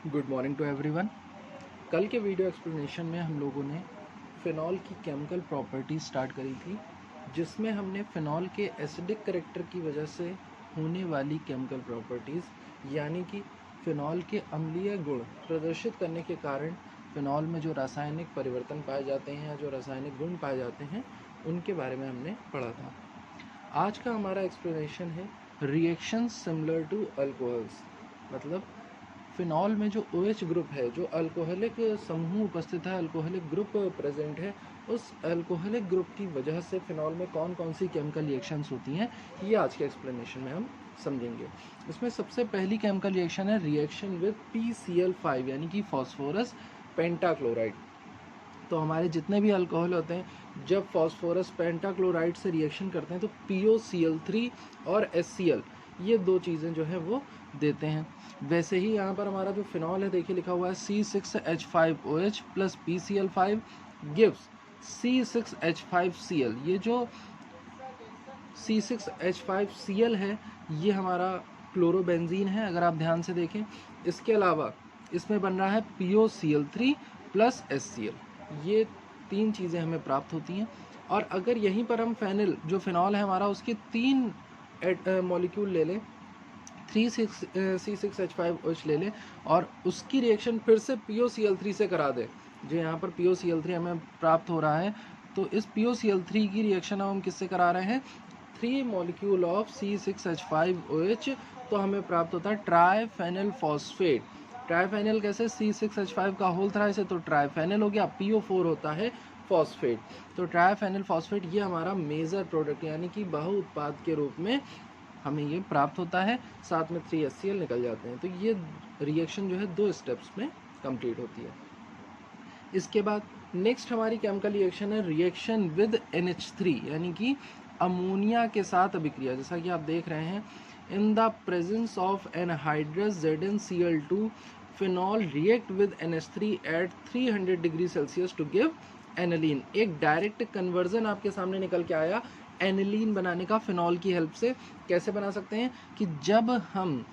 Good morning to everyone. कल के video explanation में हम लोगों ने फ़िनॉल की केमिकल प्रॉपर्टीज स्टार्ट करी थी, जिसमें हमने फ़िनॉल के एसिडिक करेक्टर की वजह से होने वाली केमिकल प्रॉपर्टीज़ यानी कि फ़िनॉल के अम्लीय गुण प्रदर्शित करने के कारण फ़िनॉल में जो रासायनिक परिवर्तन पाए जाते हैं या जो रासायनिक गुण पाए जाते हैं उनके बारे में हमने पढ़ा था। आज का हमारा एक्सप्लेनेशन है रिएक्शन सिमिलर टू अल्कोहल्स, मतलब फिनॉल में जो OH ग्रुप है, जो अल्कोहलिक समूह उपस्थित है, अल्कोहलिक ग्रुप प्रेजेंट है, उस अल्कोहलिक ग्रुप की वजह से फिनॉल में कौन कौन सी केमिकल रिएक्शंस होती हैं, ये आज के एक्सप्लेनेशन में हम समझेंगे। इसमें सबसे पहली केमिकल रिएक्शन है रिएक्शन विद PCl5 यानी कि फॉस्फोरस पेंटाक्लोराइड। तो हमारे जितने भी अल्कोहल होते हैं, जब फॉस्फोरस पेंटाक्लोराइड से रिएक्शन करते हैं तो POCl3 और HCl ये दो चीज़ें जो है वो देते हैं। वैसे ही यहाँ पर हमारा जो फिनॉल है, देखिए लिखा हुआ है C6H5OH plus PCl5 gives C6H5Cl। ये जो C6H5Cl है ये हमारा क्लोरोबेंजीन है, अगर आप ध्यान से देखें। इसके अलावा इसमें बन रहा है POCl3 प्लस HCl। ये तीन चीज़ें हमें प्राप्त होती हैं। और अगर यहीं पर हम फेनिल, जो फिनॉल है हमारा, उसके तीन मॉलिक्यूल ले लें, C6H5OH ले लें और उसकी रिएक्शन फिर से POCl3 से करा दें, जो यहाँ पर POCl3 हमें प्राप्त हो रहा है, तो इस POCl3 की रिएक्शन हम किससे करा रहे हैं, 3 मॉलिक्यूल ऑफ C6H5OH, तो हमें प्राप्त होता है ट्राइफेनिल फॉस्फेट। ट्राइफेनिल कैसे, C6H5 का होल था इसे, तो ट्राइफेनिल हो गया, PO4 होता है फॉस्फेट। तो ट्राइफेनिल फॉस्फेट ये हमारा मेजर प्रोडक्ट यानी कि बहु उत्पाद के रूप में हमें ये प्राप्त होता है, साथ में 3HCl निकल जाते हैं। तो ये रिएक्शन जो है 2 स्टेप्स में कंप्लीट होती है। इसके बाद नेक्स्ट हमारी केमिकल रिएक्शन है रिएक्शन विद NH3 यानी कि अमोनिया के साथ अभिक्रिया। जैसा कि आप देख रहे हैं, in the presence of anhydrous ZnCl2 phenol react with NH3 at 300 degree celsius to give aniline. एक डायरेक्ट कन्वर्जन आपके सामने निकल के आया एनिलीन बनाने का फिनॉल की हेल्प से। कैसे बना सकते हैं कि जब हम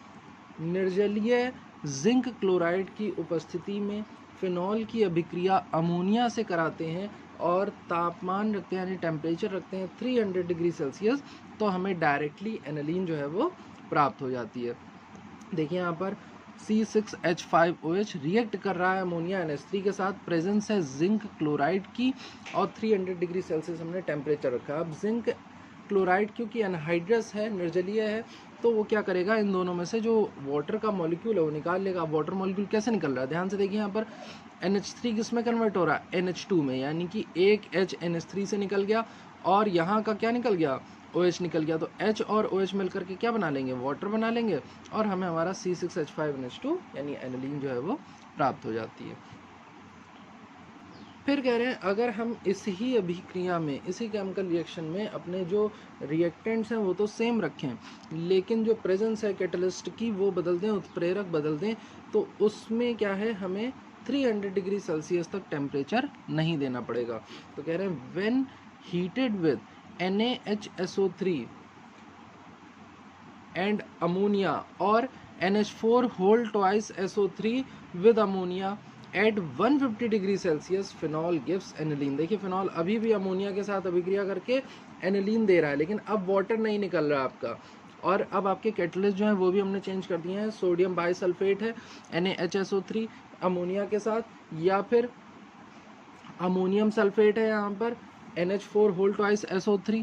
निर्जलीय जिंक क्लोराइड की उपस्थिति में फिनॉल की अभिक्रिया अमोनिया से कराते हैं और तापमान रखते हैं यानी टेम्परेचर रखते हैं 300 डिग्री सेल्सियस, तो हमें डायरेक्टली एनिलीन जो है वो प्राप्त हो जाती है। देखिए यहाँ पर C6H5OH रिएक्ट कर रहा है अमोनिया NH3 के साथ, प्रेजेंस है जिंक क्लोराइड की और 300 डिग्री सेल्सियस हमने टेम्परेचर रखा है। अब जिंक क्लोराइड क्योंकि अनहाइड्रस है, निर्जलीय है, तो वो क्या करेगा, इन दोनों में से जो वाटर का मॉलिक्यूल है वो निकाल लेगा। वाटर मॉलिक्यूल कैसे निकल रहा है, ध्यान से देखिए, यहाँ पर NH3 किस में कन्वर्ट हो रहा है, NH2 में, यानी कि एक H NH3 से निकल गया और यहाँ का क्या निकल गया, OH निकल गया। तो H और OH मिलकर के क्या बना लेंगे, वाटर बना लेंगे और हमें हमारा C6H5NH2 यानी एनिलीन जो है वो प्राप्त हो जाती है। फिर कह रहे हैं अगर हम इस ही अभिक्रिया में, इसी केमिकल रिएक्शन में अपने जो रिएक्टेंट्स हैं वो तो सेम रखें, लेकिन जो प्रेजेंस है कैटलिस्ट की वो बदल दें, उत्प्रेरक बदल दें, तो उसमें क्या है, हमें 300 डिग्री सेल्सियस तक टेम्परेचर नहीं देना पड़ेगा। तो कह रहे हैं when heated with NaHSO3 and ammonia और NH4 whole twice SO3 with ammonia at 150 degree celsius phenol gives aniline. देखिए फिनॉल अभी भी अमोनिया के साथ अभिक्रिया करके एनिलीन दे रहा है, लेकिन अब वाटर नहीं निकल रहा आपका। और अब आपके कैटलिस्ट जो है वो भी हमने चेंज कर दिए हैं, सोडियम बाइसल्फेट है NaHSO3 अमोनिया के साथ, या फिर अमोनियम सल्फेट है यहाँ पर NH4 whole twice SO3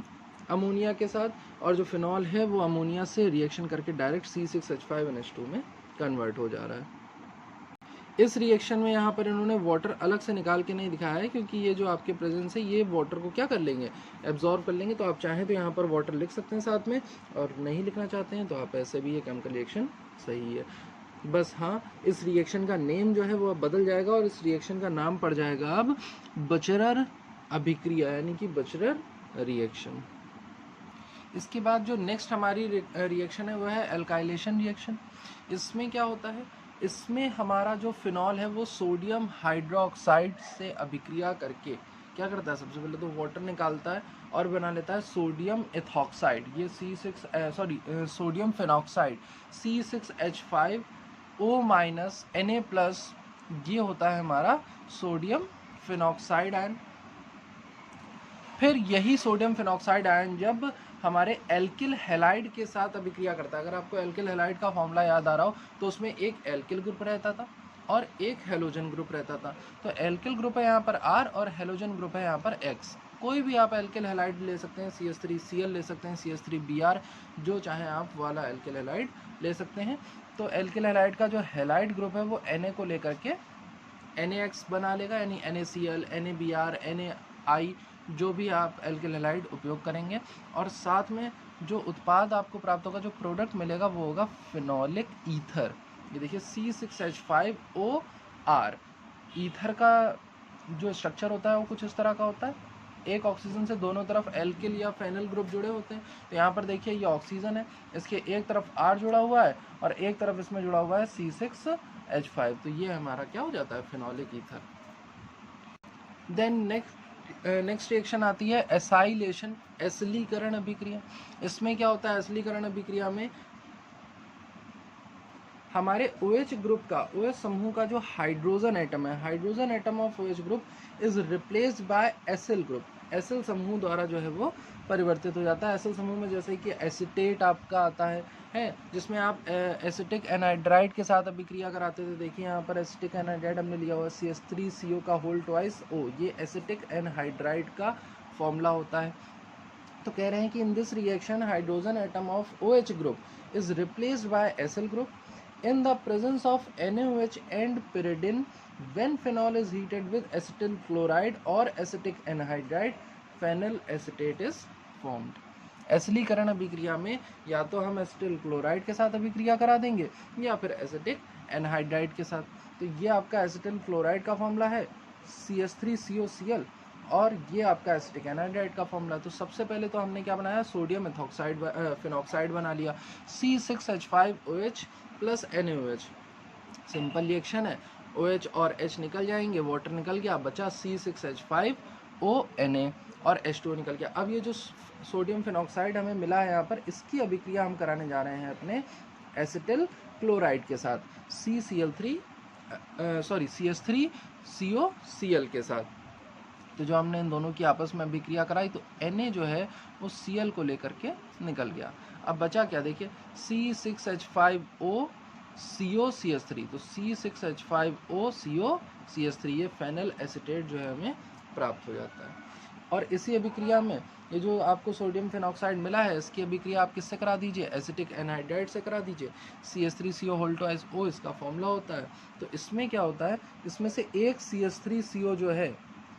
ammonia के साथ, और जो फिनॉल है वो अमोनिया से रिएक्शन करके डायरेक्ट C6H5NH2 में कन्वर्ट हो जा रहा है। इस रिएक्शन में यहाँ पर इन्होंने वाटर अलग से निकाल के नहीं दिखाया है, क्योंकि ये जो आपके प्रेजेंस है ये वाटर को क्या कर लेंगे, एब्जॉर्ब कर लेंगे। तो आप चाहें तो यहाँ पर वाटर लिख सकते हैं साथ में, और नहीं लिखना चाहते हैं तो आप ऐसे भी, ये केमिकल रिएक्शन सही है। बस हाँ, इस रिएक्शन का नेम जो है वो अब बदल जाएगा और इस रिएक्शन का नाम पड़ जाएगा अब बचरर अभिक्रिया यानी कि बचरर रिएक्शन। इसके बाद जो नेक्स्ट हमारी रिएक्शन है वो है एल्काइलेशन रिएक्शन। इसमें क्या होता है, इसमें हमारा जो फिनॉल है वो सोडियम हाइड्रोक्साइड से अभिक्रिया करके क्या करता है, सबसे पहले तो वाटर निकालता है और बना लेता है सोडियम एथॉक्साइड, ये sodium phenoxide C6H5 O minus Na plus, ये होता है हमारा सोडियम फिनॉक्साइड आयन। फिर यही सोडियम फिनॉक्साइड आयन जब हमारे एल्किल हैलाइड के साथ अभिक्रिया करता है, अगर आपको एल्किल हैलाइड का फॉर्मूला याद आ रहा हो तो उसमें एक एल्किल ग्रुप रहता था और एक हेलोजन ग्रुप रहता था। तो एल्किल ग्रुप है यहाँ पर R और हेलोजन ग्रुप है यहाँ पर X। कोई भी आप एल्किल हैलाइड ले सकते हैं, CH3Cl ले सकते हैं, CH3Br, जो चाहे आप वाला एल्किल हैलाइड ले सकते हैं। तो एल्किल हैलाइड का जो हैलाइड ग्रुप है वो Na को लेकर के NaX बना लेगा, यानी NaCl, NaBr, NaI, जो भी आप एल्किल हैलाइड उपयोग करेंगे। और साथ में जो उत्पाद आपको प्राप्त होगा, जो प्रोडक्ट मिलेगा, वो होगा फिनोलिक ईथर। ये देखिए C6H5OR। ईथर का जो स्ट्रक्चर होता है वो कुछ इस तरह का होता है, एक ऑक्सीजन से दोनों तरफ एल्किल या फेनल ग्रुप जुड़े होते हैं। तो यहाँ पर देखिए ये ऑक्सीजन है, इसके एक तरफ R जुड़ा हुआ है और एक तरफ इसमें जुड़ा हुआ है C6H5। तो ये हमारा क्या हो जाता है, phenolic ether. Then next reaction आती है एसाइलेशन, एसिलीकरण अभिक्रिया। इसमें क्या होता है, एसिलीकरण अभिक्रिया में हमारे OH ग्रुप का, OH समूह का जो हाइड्रोजन एटम है, hydrogen atom of OH group is replaced by acyl group. Acyl समूह द्वारा जो है वो परिवर्तित हो जाता है। एसिल समूह में जैसे कि एसिटेट आपका आता है जिसमें आप एसिटिक एनहाइड्राइड के साथ अभिक्रिया कराते थे। देखिए यहाँ पर एसिटिक एनहाइड्राइड हमने लिया हुआ CH3CO का होल ट्वाइस O, ये एसिटिक एनहाइड्राइड का फॉर्मूला होता है। तो कह रहे हैं कि in this reaction hydrogen atom of OH group is replaced by acyl group in the presence of NaOH and pyridine when phenol is heated with acetyl chloride or acetic anhydride, phenyl acetate is formed। एसिलीकरण अभिक्रिया में या तो हम acetyl chloride के साथ अभिक्रिया करा देंगे या फिर एसिटिक एनहाइड्राइड के साथ। तो ये आपका एसिटिल क्लोराइड का फॉर्मूला है CH3COCl और ये आपका एसिटिक एनहाइड्राइड का फॉर्मूला। तो सबसे पहले तो हमने क्या बनाया, सोडियम मेथॉक्साइड फिनॉक्साइड बना लिया, C6H5OH plus NaOH। Simple reaction है, OH और H निकल जाएंगे, वाटर निकल गया, बचा C6H5ONa और H2O निकल गया। अब ये जो सोडियम फिनॉक्साइड हमें मिला है यहाँ पर, इसकी अभिक्रिया हम कराने जा रहे हैं अपने एसिटिल क्लोराइड के साथ, CH3COCl के साथ। तो जो हमने इन दोनों की आपस में अभिक्रिया कराई तो Na जो है वो Cl को लेकर के निकल गया। अब बचा क्या, देखिए C6H5OCOCH3, तो C6H5OCOCH3 ये फेनल एसिटेट जो है हमें प्राप्त हो जाता है। और इसी अभिक्रिया में ये जो आपको सोडियम फिनॉक्साइड मिला है, इसकी अभिक्रिया आप किससे करा दीजिए, एसिटिक एनहाइड्राइड से करा दीजिए, CH3CO होल ट्वाइस O इसका फॉर्मूला होता है। तो इसमें क्या होता है, इसमें से एक CH3CO जो है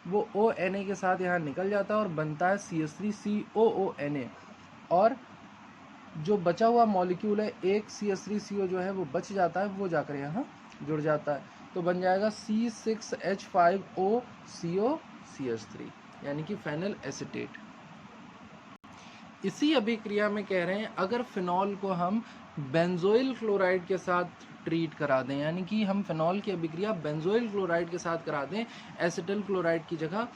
वो ONa के साथ यहाँ निकल जाता है और बनता है CH3COONa, और जो बचा हुआ मॉलिक्यूल है एक CH3CO जो है वो बच जाता है, वो जाकर यहाँ जुड़ जाता है, तो बन जाएगा C6H5OCOCH3, यानी कि फेनल एसिटेट। इसी अभिक्रिया में कह रहे हैं अगर फिनॉल को हम बेंजोइल क्लोराइड के साथ ट्रीट करा दें, यानी कि हम फिनॉल की अभिक्रिया बेंजोइल क्लोराइड के साथ करा दें एसिटिल क्लोराइड की जगह,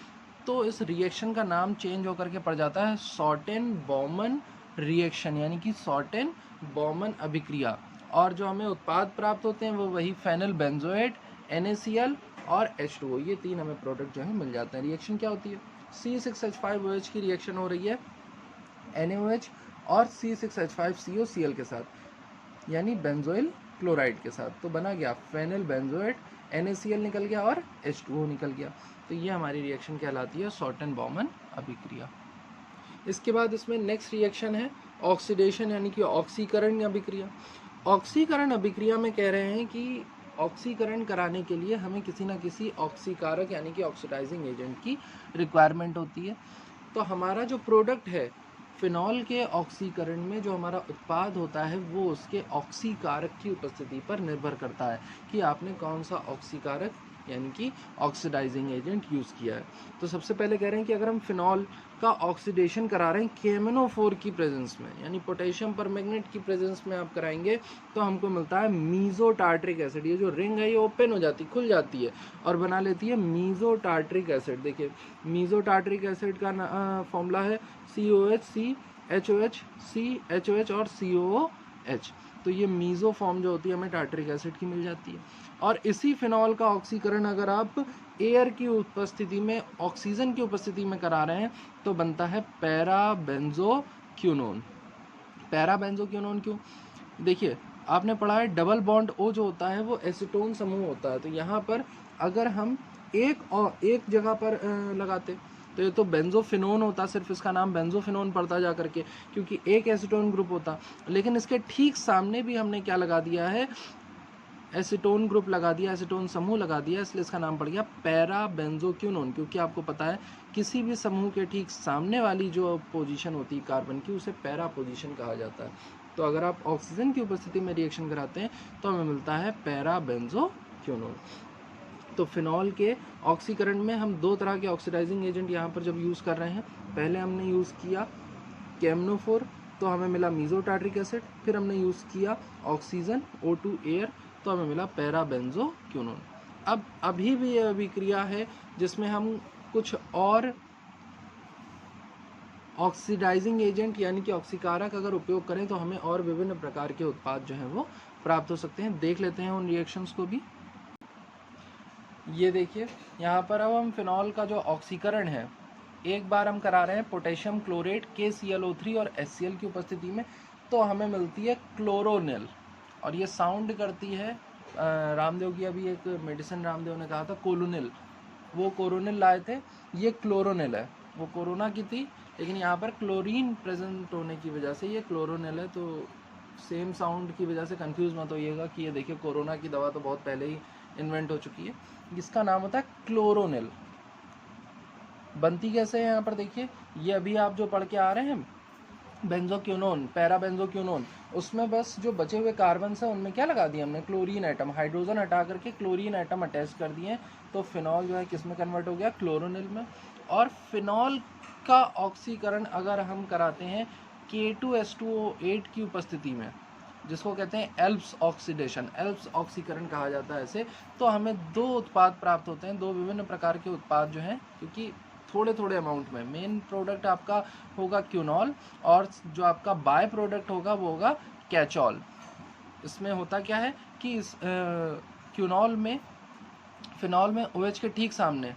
तो इस रिएक्शन का नाम चेंज होकर के पड़ जाता है शॉर्टेन-बॉमन रिएक्शन, यानी कि शॉर्टेन-बॉमन अभिक्रिया। और जो हमें उत्पाद प्राप्त होते हैं वो वही फेनल बेंजोएट, NaCl और H2O, ये तीन हमें प्रोडक्ट जो है मिल जाते हैं। रिएक्शन क्या होती है, C6H5OH की रिएक्शन हो रही है NaOH और C6H5COCl के साथ, यानी बेंजोइल क्लोराइड के साथ, तो बना गया फेनल बेंजोएट, NaCl निकल गया और H2O निकल गया। तो ये हमारी रिएक्शन कहलाती है शॉर्टेन-बॉमन अभिक्रिया। इसके बाद इसमें नेक्स्ट रिएक्शन है ऑक्सीडेशन, यानी कि ऑक्सीकरण अभिक्रिया। ऑक्सीकरण अभिक्रिया में कह रहे हैं कि ऑक्सीकरण कराने के लिए हमें किसी न किसी ऑक्सीकारक यानी कि ऑक्सीडाइजिंग एजेंट की रिक्वायरमेंट होती है। तो हमारा जो प्रोडक्ट है फिनॉल के ऑक्सीकरण में जो हमारा उत्पाद होता है वो उसके ऑक्सीकारक की उपस्थिति पर निर्भर करता है कि आपने कौन सा ऑक्सीकारक यानी कि ऑक्सीडाइजिंग एजेंट यूज़ किया है। तो सबसे पहले कह रहे हैं कि अगर हम फिनॉल का ऑक्सीडेशन करा रहे हैं KMnO4 की प्रेजेंस में, यानी पोटेशियम परमैंगनेट की प्रेजेंस में आप कराएंगे, तो हमको मिलता है मीजोटार्ट्रिक एसिड। ये जो रिंग है ये ओपन हो जाती, खुल जाती है और बना लेती है मीजोटार्ट्रिक एसिड। देखिए मीजोटार्ट्रिक एसिड का फॉर्मूला है COH, CHOH, CHOH और COOH। तो ये मीज़ो फॉर्म जो होती है हमें टार्टरिक एसिड की मिल जाती है। और इसी फिनॉल का ऑक्सीकरण अगर आप एयर की उपस्थिति में, ऑक्सीजन की उपस्थिति में करा रहे हैं तो बनता है पैराबेंजोक्विनोन। पैराबेंजोक्विनोन क्यों? देखिए, आपने पढ़ा है डबल बॉन्ड O जो होता है वो एसीटोन समूह होता है। तो यहाँ पर अगर हम एक जगह पर लगाते तो ये तो बेंजोफिनोन होता, सिर्फ इसका नाम बेंजोफिनोन पड़ता जा करके, क्योंकि एक एसीटोन ग्रुप होता। लेकिन इसके ठीक सामने भी हमने क्या लगा दिया है, एसीटोन ग्रुप लगा दिया, एसीटोन समूह लगा दिया, इसलिए इसका नाम पड़ गया पैराबेंजोक्विनोन। क्योंकि आपको पता है किसी भी समूह के ठीक सामने वाली जो पोजीशन होती है कार्बन की, उसे पैरा पोजीशन कहा जाता है। तो अगर आप ऑक्सीजन की उपस्थिति में रिएक्शन कराते हैं तो हमें मिलता है पैराबेंजोक्विनोन। तो फिनॉल के ऑक्सीकरण में हम दो तरह के ऑक्सीडाइजिंग एजेंट यहाँ पर जब यूज़ कर रहे हैं, पहले हमने यूज़ किया केमनोफोर तो हमें मिला मीज़ो टार्ट्रिक एसिड, फिर हमने यूज़ किया ऑक्सीजन O2 एयर तो हमें मिला पैराबेंजोक्विनोन। अब अभी भी यह अभिक्रिया है जिसमें हम कुछ और ऑक्सीडाइजिंग एजेंट यानी कि ऑक्सीकारक अगर उपयोग करें तो हमें और विभिन्न प्रकार के उत्पाद जो हैं वो प्राप्त हो सकते हैं। देख लेते हैं उन रिएक्शंस को भी। ये देखिए, यहाँ पर अब हम फिनॉल का जो ऑक्सीकरण है एक बार हम करा रहे हैं पोटेशियम क्लोरेट KClO3 और HCl की उपस्थिति में, तो हमें मिलती है क्लोरोनिल। और ये साउंड करती है, रामदेव की अभी एक मेडिसिन रामदेव ने कहा था कोलोनिल, वो कोरोनिल लाए थे, ये क्लोरोनिल है। वो कोरोना की थी लेकिन यहाँ पर क्लोरीन प्रेजेंट होने की वजह से ये क्लोरोनिल है। तो सेम साउंड की वजह से कंफ्यूज मत होइएगा कि ये देखिए कोरोना की दवा तो बहुत पहले ही इन्वेंट हो चुकी है। इसका नाम होता है क्लोरोनिल। बनती कैसे है यहाँ पर देखिए, ये अभी आप जो पढ़ के आ रहे हैं बेंजोक्विनोन, पैराबेंजोक्विनोन, उसमें बस जो बचे हुए कार्बन है उनमें क्या लगा दिया हमने, क्लोरीन एटम, हाइड्रोजन हटा करके क्लोरीन एटम अटैच कर दिए। तो फिनॉल जो है किस में कन्वर्ट हो गया, क्लोरोनिल में। और फिनॉल का ऑक्सीकरण अगर हम कराते हैं K2H2O8 की उपस्थिति में, जिसको कहते हैं एल्प्स ऑक्सीडेशन, एल्प्स ऑक्सीकरण कहा जाता है इसे, तो हमें दो उत्पाद प्राप्त होते हैं, दो विभिन्न प्रकार के उत्पाद जो हैं, क्योंकि थोड़े थोड़े अमाउंट में। मेन प्रोडक्ट आपका होगा क्यूनॉल और जो आपका बाय प्रोडक्ट होगा वो होगा कैचॉल। इसमें होता क्या है कि इस क्यूनॉल में, फिनॉल में OH के ठीक सामने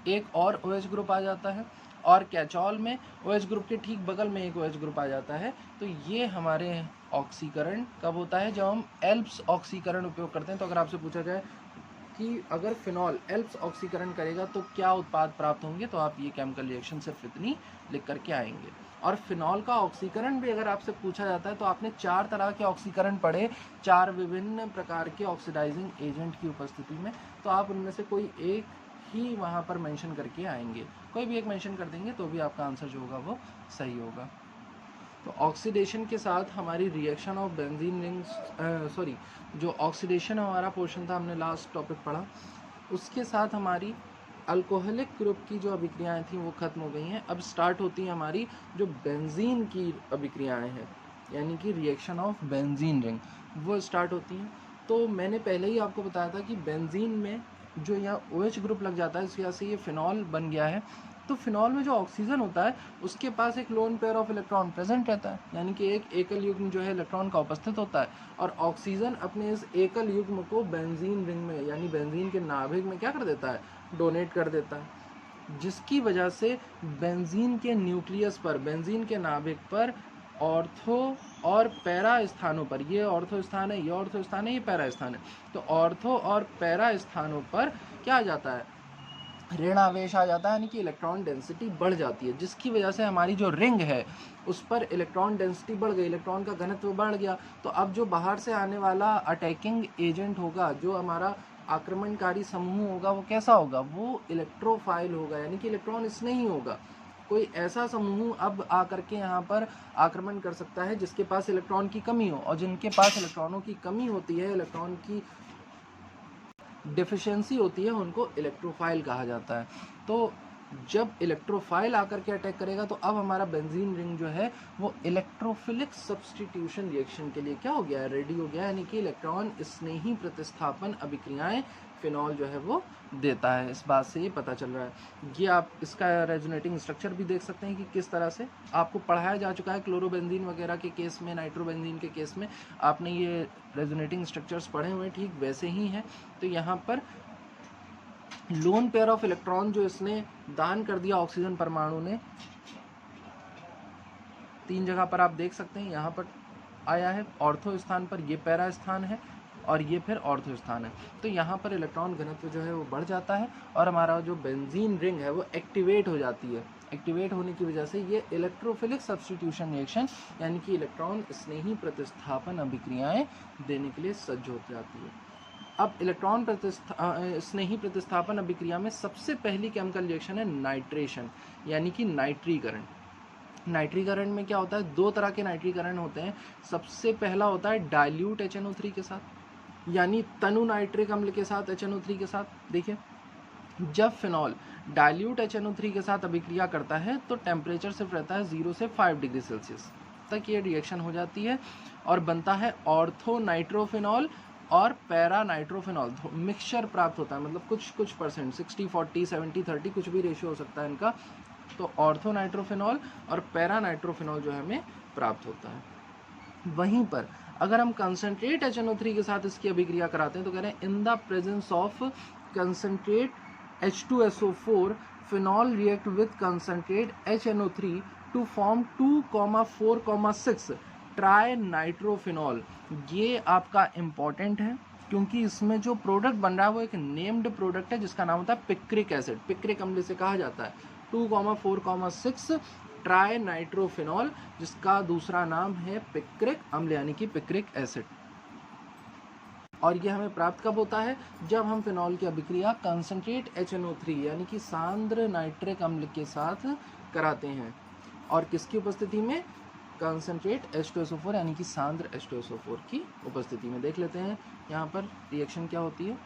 एक और OH ग्रुप आ जाता है और कैचॉल में OH ग्रुप के ठीक बगल में एक OH ग्रुप आ जाता है। तो ये हमारे ऑक्सीकरण कब होता है, जब हम एल्प्स ऑक्सीकरण उपयोग करते हैं। तो अगर आपसे पूछा जाए कि अगर फिनॉल एल्प्स ऑक्सीकरण करेगा तो क्या उत्पाद प्राप्त होंगे, तो आप ये केमिकल रिएक्शन सिर्फ इतनी लिख करके आएंगे। और फिनॉल का ऑक्सीकरण भी अगर आपसे पूछा जाता है तो आपने 4 तरह के ऑक्सीकरण पढ़े, 4 विभिन्न प्रकार के ऑक्सीडाइजिंग एजेंट की उपस्थिति में, तो आप उनमें से कोई एक ही वहाँ पर मेंशन करके आएंगे। कोई भी एक मेंशन कर देंगे तो भी आपका आंसर जो होगा वो सही होगा। तो ऑक्सीडेशन के साथ हमारी रिएक्शन ऑफ बेंजीन रिंग्स, जो ऑक्सीडेशन हमारा पोर्शन था, हमने लास्ट टॉपिक पढ़ा, उसके साथ हमारी अल्कोहलिक ग्रुप की जो अभिक्रियाएं थी वो ख़त्म हो गई हैं। अब स्टार्ट होती हैं हमारी जो बेंजीन की अभिक्रियाएं हैं, यानी कि रिएक्शन ऑफ बेंजीन रिंग, वो स्टार्ट होती हैं। तो मैंने पहले ही आपको बताया था कि बेंजीन में जो यहाँ OH ग्रुप लग जाता है, इस वजह से ये फिनॉल बन गया है। तो फिनॉल में जो ऑक्सीजन होता है उसके पास एक lone pair of electron present रहता है, यानी कि एक एकल युग्म जो है इलेक्ट्रॉन का उपस्थित होता है। और ऑक्सीजन अपने इस एकल युग्म को बेंजीन रिंग में, यानी बेंजीन के नाभिक में क्या कर देता है, डोनेट कर देता है, जिसकी वजह से बेंजीन के न्यूक्लियस पर, बेंजीन के नाभिक पर ऑर्थो और पैरा स्थानों पर, ये ऑर्थो स्थान है, ये ऑर्थो स्थान है, ये पैरा स्थान है, तो ऑर्थो और पैरा स्थानों पर क्या आ जाता है, ऋण आवेश आ जाता है, यानी कि इलेक्ट्रॉन डेंसिटी बढ़ जाती है, जिसकी वजह से हमारी जो रिंग है उस पर इलेक्ट्रॉन डेंसिटी बढ़ गई, इलेक्ट्रॉन का घनत्व बढ़ गया। तो अब जो बाहर से आने वाला अटैकिंग एजेंट होगा, जो हमारा आक्रमणकारी समूह होगा, वो कैसा होगा, वो इलेक्ट्रोफाइल होगा, यानी कि इलेक्ट्रॉन स्नेही होगा। कोई ऐसा समूह अब आकर के यहाँ पर आक्रमण कर सकता है जिसके पास इलेक्ट्रॉन की कमी हो, और जिनके पास इलेक्ट्रॉनों की कमी होती है, इलेक्ट्रॉन की डिफिशियंसी होती है, उनको इलेक्ट्रोफाइल कहा जाता है। तो जब इलेक्ट्रोफाइल आकर के अटैक करेगा तो अब हमारा बेंजीन रिंग जो है वो इलेक्ट्रोफिलिक सब्स्टिट्यूशन रिएक्शन के लिए क्या हो गया है, रेडी हो गया है, यानी कि इलेक्ट्रॉन स्नेही प्रतिस्थापन अभिक्रियाएं फिनॉल जो है वो देता है। इस बात से ये पता चल रहा है। ये आप इसका रेजोनेटिंग स्ट्रक्चर भी देख सकते हैं कि किस तरह से आपको पढ़ाया जा चुका है क्लोरोबेंजीन वगैरह के केस में, नाइट्रोबेंजीन के केस में आपने ये रेजोनेटिंग स्ट्रक्चर्स पढ़े हुए हैं, ठीक वैसे ही हैं। तो यहाँ पर लोन पेयर ऑफ इलेक्ट्रॉन जो इसने दान कर दिया ऑक्सीजन परमाणु ने, 3 जगह पर आप देख सकते हैं, यहाँ पर आया है ऑर्थो स्थान पर, ये पैरा स्थान है और ये फिर ऑर्थो स्थान है। तो यहाँ पर इलेक्ट्रॉन घनत्व जो है वो बढ़ जाता है और हमारा जो बेंजीन रिंग है वो एक्टिवेट हो जाती है। एक्टिवेट होने की वजह से ये इलेक्ट्रोफिलिक सब्स्टिट्यूशन रिएक्शन यानी कि इलेक्ट्रॉन स्नेही प्रतिस्थापन अभिक्रियाएं देने के लिए सज्ज हो जाती है। अब इलेक्ट्रॉन स्नेही प्रतिस्थापन अभिक्रिया में सबसे पहली केमिकल रिएक्शन है नाइट्रेशन यानी कि नाइट्रीकरण। नाइट्रीकरण में क्या होता है, 2 तरह के नाइट्रीकरण होते हैं। सबसे पहला होता है डाइल्यूट HNO3 के साथ, यानी तनु नाइट्रिक अम्ल के साथ HNO3 के साथ। देखिए, जब फिनॉल डाइल्यूट HNO3 के साथ अभिक्रिया करता है तो टेम्परेचर सिर्फ रहता है 0 से 5 डिग्री सेल्सियस तक ये रिएक्शन हो जाती है और बनता है ऑर्थो नाइट्रोफिनॉल और पैरा नाइट्रोफिनॉल। मिक्सचर प्राप्त होता है, मतलब कुछ परसेंट, 60-40, 70-30 कुछ भी रेशियो हो सकता है इनका। तो ऑर्थो नाइट्रोफिनॉल और पैरा नाइट्रोफिनॉल जो है हमें प्राप्त होता है। वहीं पर अगर हम कंसनट्रेट HNO3 के साथ इसकी अभिक्रिया कराते हैं तो कह रहे हैं in the presence of concentrate H2SO4 phenol react with concentrate HNO3 to form 2,4,6 tri nitrophenol. ये आपका इम्पॉर्टेंट है क्योंकि इसमें जो प्रोडक्ट बन रहा है वो एक नेम्ड प्रोडक्ट है जिसका नाम होता है पिक्रिक एसिड, पिक्रिक अम्ल से कहा जाता है। 2,4,6 ट्राई नाइट्रोफिनॉल जिसका दूसरा नाम है पिक्रिक अम्ल यानी कि पिक्रिक एसिड। और ये हमें प्राप्त कब होता है, जब हम फिनॉल की अभिक्रिया कंसनट्रेट HNO3 यानी कि सांद्र नाइट्रिक अम्ल के साथ कराते हैं। और किसकी उपस्थिति में, कंसनट्रेट H2SO4 यानी कि सांद्र H2SO4 की उपस्थिति में। देख लेते हैं यहाँ पर रिएक्शन क्या होती है।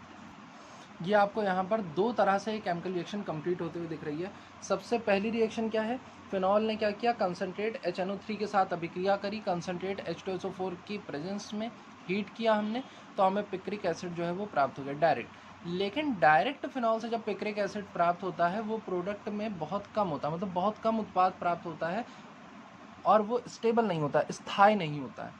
ये आपको यहाँ पर 2 तरह से केमिकल रिएक्शन कंप्लीट होते हुए दिख रही है। सबसे पहली रिएक्शन क्या है, फिनॉल ने क्या किया, कंसनट्रेट HNO3 के साथ अभिक्रिया करी, कंसनट्रेट H2SO4 की प्रेजेंस में हीट किया हमने, तो हमें पिक्रिक एसिड जो है वो प्राप्त हो गया डायरेक्ट। लेकिन डायरेक्ट फिनॉल से जब पिक्रिक एसिड प्राप्त होता है वो प्रोडक्ट में बहुत कम होता है, मतलब बहुत कम उत्पाद प्राप्त होता है और वो स्टेबल नहीं होता, स्थायी नहीं होता है।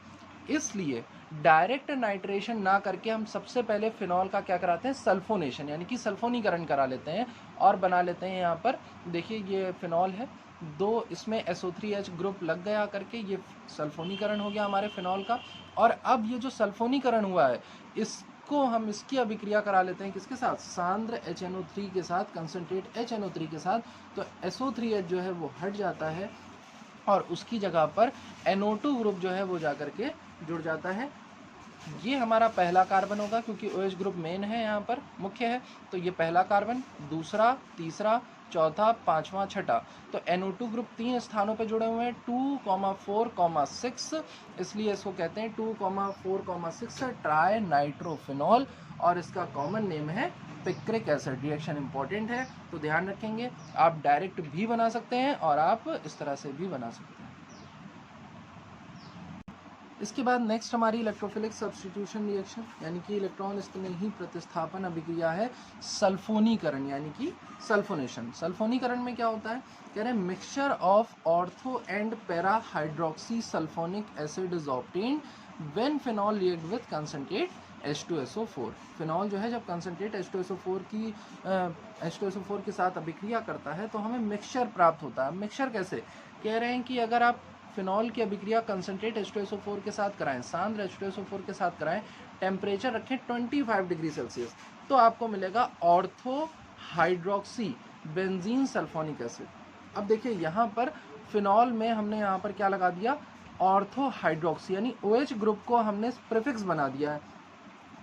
इसलिए डायरेक्ट नाइट्रेशन ना करके हम सबसे पहले फिनॉल का क्या कराते हैं, सल्फोनेशन यानी कि सल्फोनीकरण करा लेते हैं और बना लेते हैं। यहाँ पर देखिए ये फिनॉल है, 2 इसमें SO3H ग्रुप लग गया करके ये सल्फोनीकरण हो गया हमारे फिनॉल का। और अब ये जो सल्फोनीकरण हुआ है इसको हम इसकी अभिक्रिया करा लेते हैं किसके साथ, सांद्र HNO3 के साथ, कंसनट्रेट HNO3 के साथ। तो SO3H जो है वो हट जाता है और उसकी जगह पर NO2 ग्रुप जो है वो जा करके जुड़ जाता है। ये हमारा पहला कार्बन होगा क्योंकि OH ग्रुप मेन है, यहाँ पर मुख्य है, तो ये पहला कार्बन, दूसरा, तीसरा, चौथा, पांचवा, छठा। तो NO2 ग्रुप 3 स्थानों पे जुड़े हुए हैं, 2,4,6, इसलिए इसको कहते हैं 2,4,6 ट्राई नाइट्रोफिनॉल और इसका कॉमन नेम है पिक्रिक एसिड। रिएक्शन इंपॉर्टेंट है तो ध्यान रखेंगे। आप डायरेक्ट भी बना सकते हैं और आप इस तरह से भी बना सकते हैं। इसके बाद नेक्स्ट हमारी इलेक्ट्रोफिलिक सब्स्टिट्यूशन रिएक्शन यानी कि इलेक्ट्रॉन स्नेही प्रतिस्थापन अभिक्रिया है सल्फोनीकरण यानी कि सल्फोनेशन। सल्फोनीकरण में क्या होता है, कह रहे हैं mixture of ortho and para hydroxy sulphonic acid is obtained when phenol react with concentrate H2SO4। Phenol जो है जब कंसनट्रेट H2SO4 के साथ अभिक्रिया करता है तो हमें मिक्सचर प्राप्त होता है। मिक्सचर कैसे, कह रहे हैं कि अगर आप फिनॉल की अभिक्रिया कंसनट्रेट H2SO4 के साथ कराएं, सांद्र H2SO4 के साथ कराएं, टेम्परेचर रखें 25 डिग्री सेल्सियस, तो आपको मिलेगा ortho hydroxy benzene sulphonic acid. अब देखिए यहाँ पर फिनॉल में हमने यहाँ पर क्या लगा दिया, ऑर्थो हाइड्रोक्सी यानी OH ग्रुप को हमने प्रीफिक्स बना दिया है।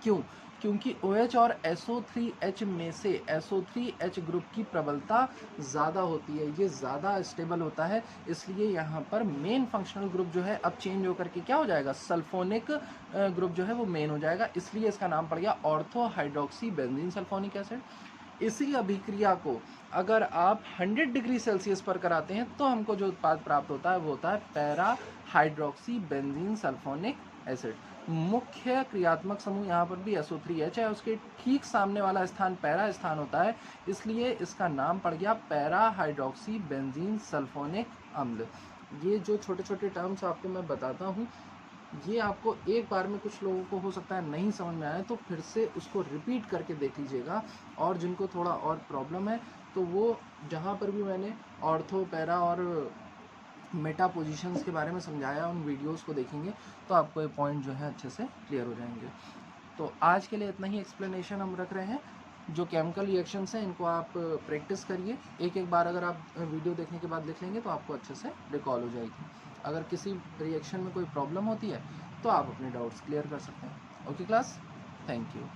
क्यों, क्योंकि OH और SO3H में से SO3H ग्रुप की प्रबलता ज़्यादा होती है, ये ज़्यादा स्टेबल होता है, इसलिए यहाँ पर मेन फंक्शनल ग्रुप जो है अब चेंज होकर के क्या हो जाएगा, सल्फोनिक ग्रुप जो है वो मेन हो जाएगा, इसलिए इसका नाम पड़ गया ortho hydroxy benzene sulphonic acid. इसी अभिक्रिया को अगर आप 100 डिग्री सेल्सियस पर कराते हैं तो हमको जो उत्पाद प्राप्त होता है वो होता है para hydroxy benzene sulphonic acid. मुख्य क्रियात्मक समूह यहाँ पर भी SO3H है, उसके ठीक सामने वाला स्थान पैरा स्थान होता है, इसलिए इसका नाम पड़ गया पैरा हाइड्रोक्सी बेंजीन सल्फोनिक अम्ल। ये जो छोटे छोटे टर्म्स आपको मैं बताता हूँ, ये आपको एक बार में कुछ लोगों को हो सकता है नहीं समझ में आए, तो फिर से उसको रिपीट करके देख लीजिएगा। और जिनको थोड़ा और प्रॉब्लम है तो वो जहाँ पर भी मैंने ऑर्थो, पैरा और मेटा पोजीशंस के बारे में समझाया उन वीडियोस को देखेंगे तो आपको ये पॉइंट जो है अच्छे से क्लियर हो जाएंगे। तो आज के लिए इतना ही एक्सप्लेनेशन हम रख रहे हैं। जो केमिकल रिएक्शंस हैं इनको आप प्रैक्टिस करिए, एक एक बार अगर आप वीडियो देखने के बाद लिख लेंगे तो आपको अच्छे से रिकॉल हो जाएगी। अगर किसी रिएक्शन में कोई प्रॉब्लम होती है तो आप अपने डाउट्स क्लियर कर सकते हैं। Okay class, thank you.